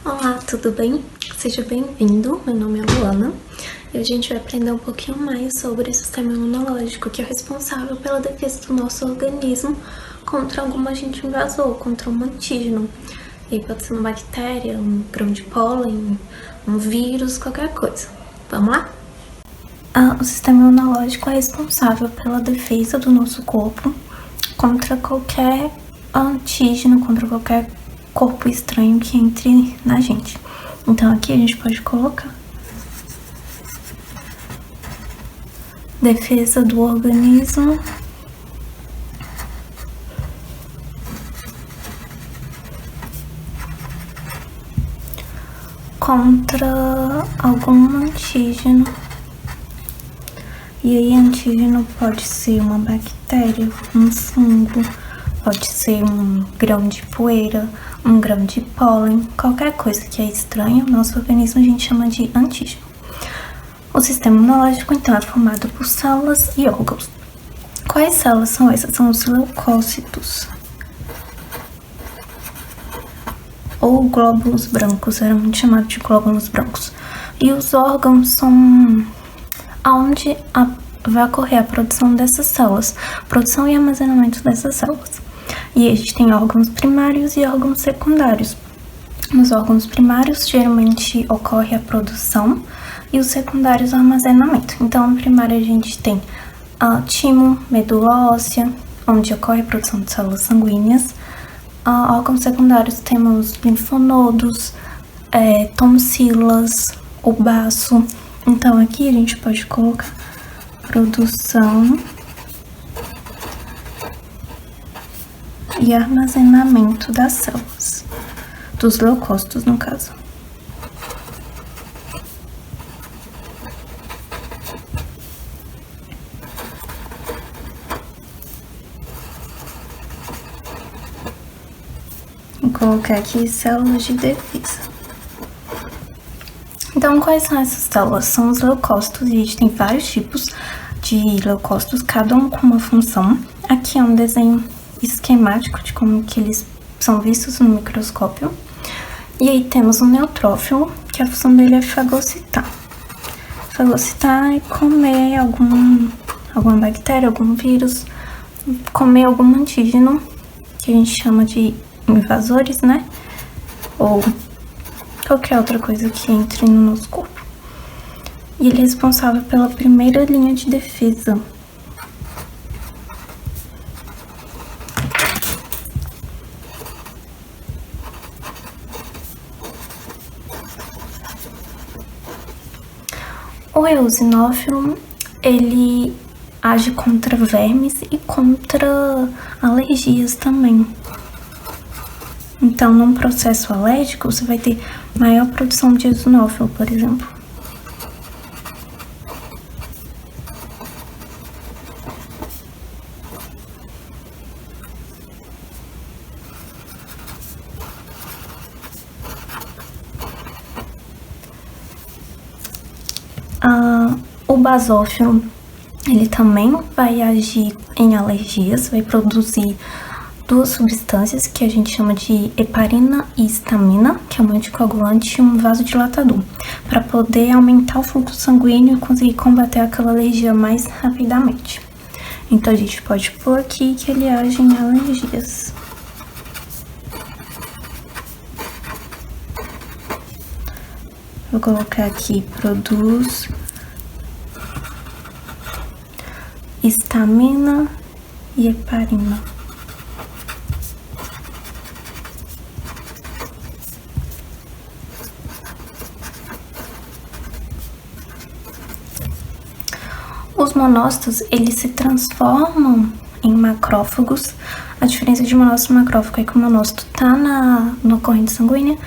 Olá, tudo bem? Seja bem-vindo, meu nome é Luana e hoje a gente vai aprender um pouquinho mais sobre o sistema imunológico, que é responsável pela defesa do nosso organismo contra algum agente invasor, contra um antígeno. E pode ser uma bactéria, um grão de pólen, um vírus, qualquer coisa. Vamos lá? O sistema imunológico é responsável pela defesa do nosso corpo contra qualquer antígeno, contra qualquer corpo estranho que entre na gente. Então aqui a gente pode colocar defesa do organismo contra algum antígeno. E aí, antígeno pode ser uma bactéria, um fungo, pode ser um grão de poeira, um grão de pólen, qualquer coisa que é estranha, nosso organismo a gente chama de antígeno. O sistema imunológico, então, é formado por células e órgãos. Quais células são essas? São os leucócitos, ou glóbulos brancos, geralmente chamado de glóbulos brancos. E os órgãos são onde vai ocorrer a produção dessas células, produção e armazenamento dessas células. E a gente tem órgãos primários e órgãos secundários. Nos órgãos primários, geralmente ocorre a produção e os secundários o armazenamento. Então, no primário a gente tem timo, medula óssea, onde ocorre a produção de células sanguíneas. Órgãos secundários temos linfonodos, tonsilas, o baço. Então, aqui a gente pode colocar produção e armazenamento das células, dos leucócitos, no caso. Vou colocar aqui células de defesa. Então, quais são essas células? São os leucócitos, e a gente tem vários tipos de leucócitos, cada um com uma função. Aqui é um desenho esquemático de como que eles são vistos no microscópio. E aí temos o neutrófilo, que a função dele é fagocitar. Fagocitar é comer alguma bactéria, algum vírus, comer algum antígeno, que a gente chama de invasores, né? Ou qualquer outra coisa que entre no nosso corpo. E ele é responsável pela primeira linha de defesa. O eosinófilo, ele age contra vermes e contra alergias também. Então, num processo alérgico, você vai ter maior produção de eosinófilo, por exemplo. O basófilo, ele também vai agir em alergias, vai produzir duas substâncias que a gente chama de heparina e histamina, que é um anticoagulante e um vasodilatador, para poder aumentar o fluxo sanguíneo e conseguir combater aquela alergia mais rapidamente. Então, a gente pode pôr aqui que ele age em alergias. Vou colocar aqui, produz histamina e heparina. Os monócitos, eles se transformam em macrófagos. A diferença de monócito e macrófago é que o monócito tá na corrente sanguínea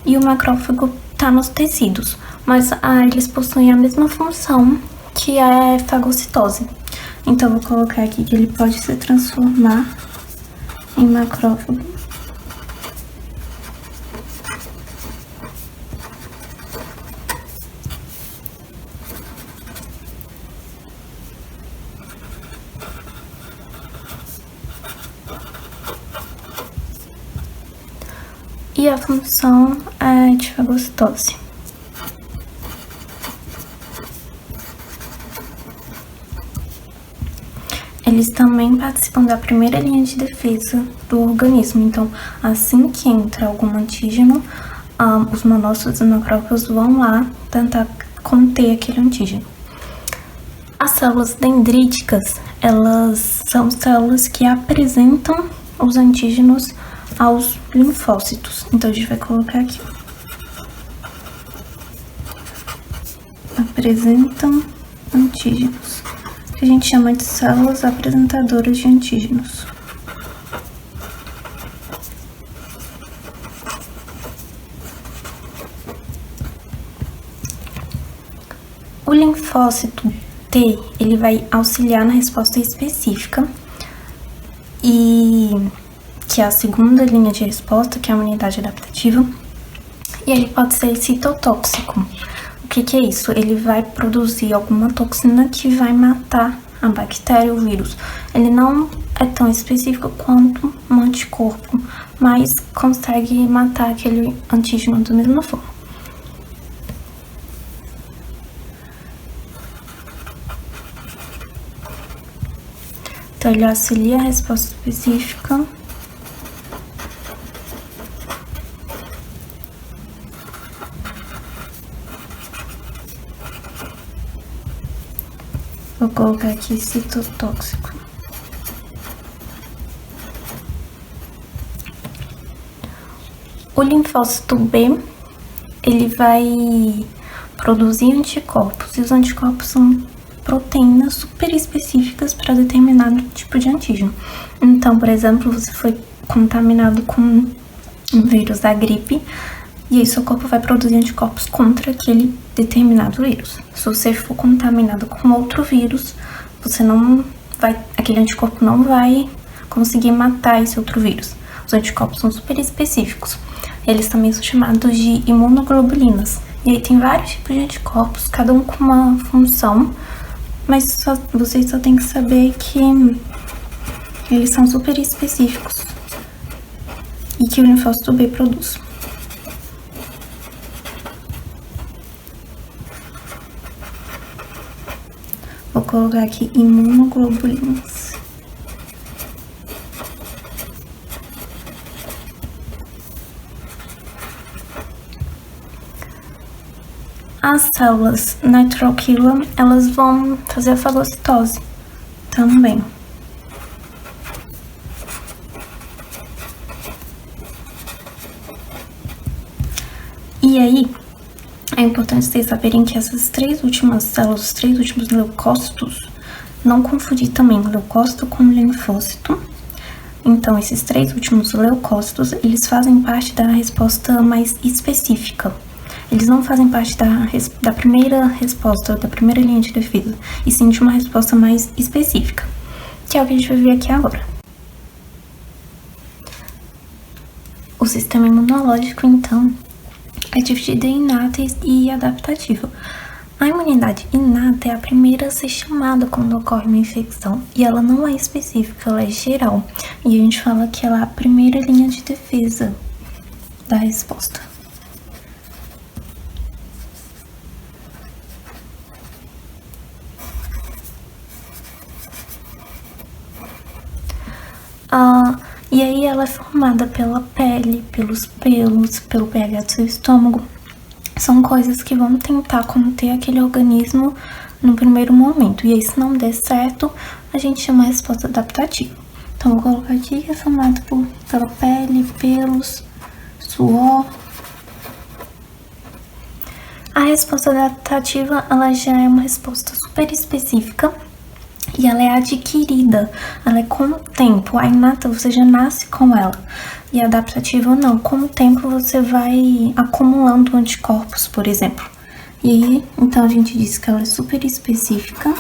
e o macrófago tá nos tecidos. Mas eles possuem a mesma função, que é fagocitose. Então, vou colocar aqui que ele pode se transformar em macrófago. e a função é de fagocitose. Eles também participam da primeira linha de defesa do organismo. Então, assim que entra algum antígeno, os monócitos e macrófagos vão lá tentar conter aquele antígeno. As células dendríticas, elas são células que apresentam os antígenos aos linfócitos. Então, a gente vai colocar aqui. Apresentam antígenos, que a gente chama de células apresentadoras de antígenos. O linfócito T, ele vai auxiliar na resposta específica, e que é a segunda linha de resposta, que é a imunidade adaptativa, e ele pode ser citotóxico. O que é isso? Ele vai produzir alguma toxina que vai matar a bactéria ou o vírus. Ele não é tão específico quanto um anticorpo, mas consegue matar aquele antígeno da mesma forma. Então, ele auxilia a resposta específica. Vou colocar aqui citotóxico. O linfócito B, ele vai produzir anticorpos, e os anticorpos são proteínas super específicas para determinado tipo de antígeno. Então, por exemplo, você foi contaminado com um vírus da gripe, e aí seu corpo vai produzir anticorpos contra aquele determinado vírus. Se você for contaminado com outro vírus, aquele anticorpo não vai conseguir matar esse outro vírus. Os anticorpos são super específicos. Eles também são chamados de imunoglobulinas. E aí tem vários tipos de anticorpos, cada um com uma função, mas vocês só tem que saber que eles são super específicos e que o linfócito B produz. Vou colocar aqui imunoglobulinas. As células natural killer, elas vão fazer a fagocitose também. E aí, é importante vocês saberem que essas três últimas células, os três últimos leucócitos, não confundir também leucócito com linfócito. Então, esses três últimos leucócitos, eles fazem parte da resposta mais específica. Eles não fazem parte da primeira resposta, da primeira linha de defesa, e sim de uma resposta mais específica, que é o que a gente vai ver aqui agora. O sistema imunológico, então, é dividido em inata e adaptativa. A imunidade inata é a primeira a ser chamada quando ocorre uma infecção, e ela não é específica, ela é geral. E a gente fala que ela é a primeira linha de defesa da resposta. E aí ela é formada pela pele, pelos pelos, pelo pH do seu estômago. São coisas que vão tentar conter aquele organismo no primeiro momento. E aí, se não der certo, a gente chama a resposta adaptativa. Então, vou colocar aqui que é formado pela pele, pelos, suor. A resposta adaptativa, ela já é uma resposta super específica. E ela é adquirida, ela é com o tempo. A inata você já nasce com ela, e a adaptativa não. Com o tempo você vai acumulando anticorpos, por exemplo. E aí, então a gente diz que ela é super específica.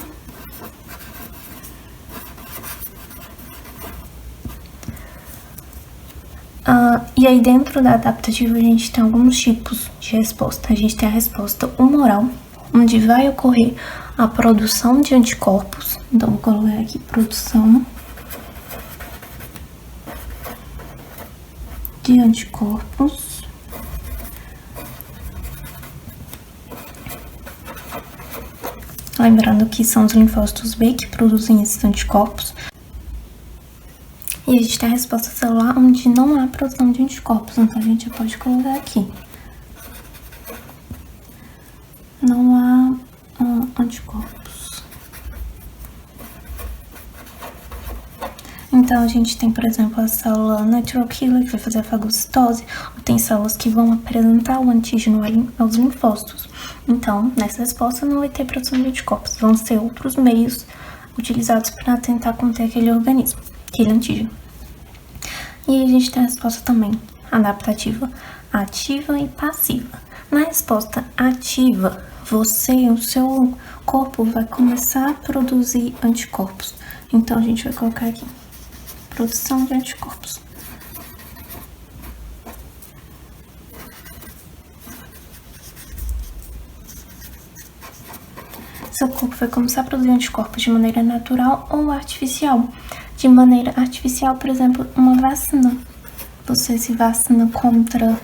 E aí dentro da adaptativa a gente tem alguns tipos de resposta. A gente tem a resposta humoral, onde vai ocorrer a produção de anticorpos. Então, vou colocar aqui produção de anticorpos. Lembrando que são os linfócitos B que produzem esses anticorpos. E a gente tem a resposta celular onde não há produção de anticorpos, então a gente já pode colocar aqui. Não há anticorpos. Então a gente tem, por exemplo, a célula natural killer, que vai fazer a fagocitose, ou tem células que vão apresentar o antígeno aos linfócitos. Então, nessa resposta não vai ter produção de anticorpos, vão ser outros meios utilizados para tentar conter aquele organismo, aquele antígeno. E aí a gente tem a resposta também adaptativa, ativa e passiva. Na resposta ativa, o seu corpo vai começar a produzir anticorpos. Então a gente vai colocar aqui, produção de anticorpos. Seu corpo vai começar a produzir anticorpos de maneira natural ou artificial. De maneira artificial, por exemplo, uma vacina. Você se vacina contra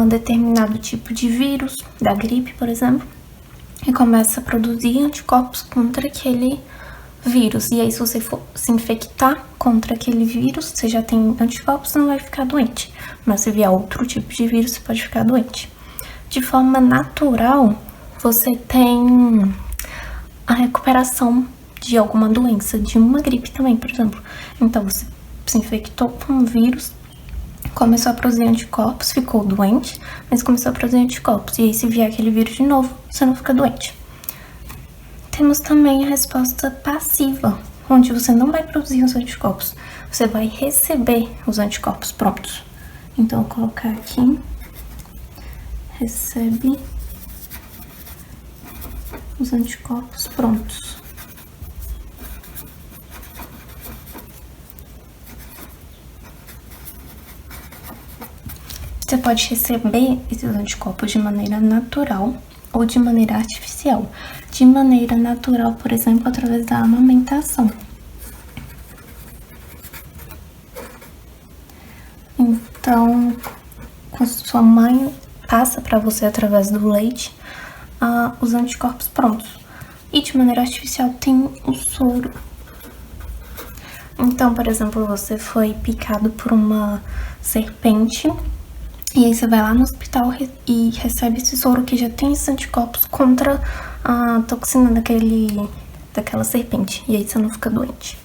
determinado tipo de vírus, da gripe, por exemplo, e começa a produzir anticorpos contra aquele vírus. E aí, se você for se infectar contra aquele vírus, você já tem anticorpos, você não vai ficar doente. Mas se vier outro tipo de vírus, você pode ficar doente. De forma natural, você tem a recuperação de alguma doença, de uma gripe também, por exemplo. Então, você se infectou com um vírus, começou a produzir anticorpos, ficou doente, mas começou a produzir anticorpos. E aí, se vier aquele vírus de novo, você não fica doente. Temos também a resposta passiva, onde você não vai produzir os anticorpos, você vai receber os anticorpos prontos. Então, eu vou colocar aqui, recebe os anticorpos prontos. Você pode receber esses anticorpos de maneira natural ou de maneira artificial. De maneira natural, por exemplo, através da amamentação. Então, a sua mãe passa para você através do leite os anticorpos prontos. E de maneira artificial tem o soro. Então, por exemplo, você foi picado por uma serpente e aí você vai lá no hospital e recebe esse soro que já tem esses anticorpos contra a toxina daquela serpente. E aí você não fica doente.